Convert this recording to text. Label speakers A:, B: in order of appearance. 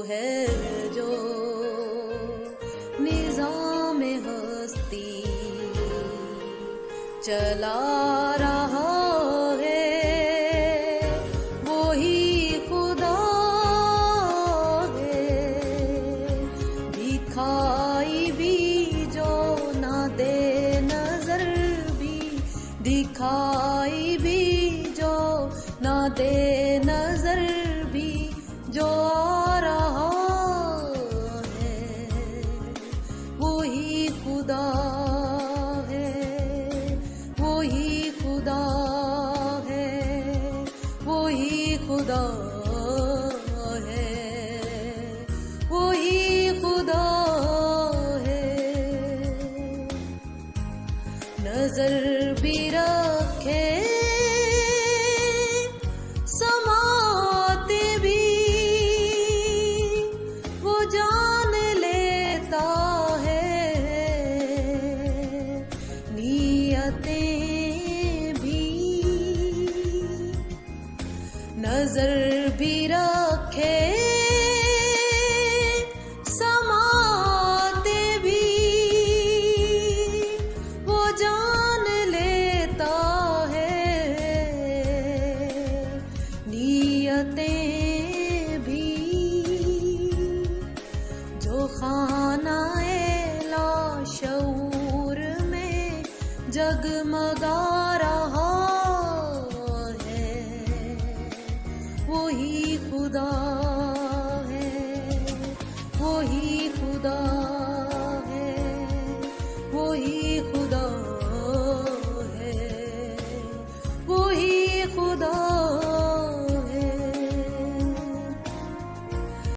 A: है जो निज़ाम हस्ती चला रहा है, वही खुदा है। दिखाई भी जो ना दे नजर भी, दिखाई भी जो ना दे नजर भी, जो आ रहा है वही खुदा है, वही खुदा है, वही खुदा है, वही खुदा है। नजर भी रखे नजर भी रखे समाते भी, वो जान लेता है नियतें भी। जो खानाए लाशऊर में जगमगा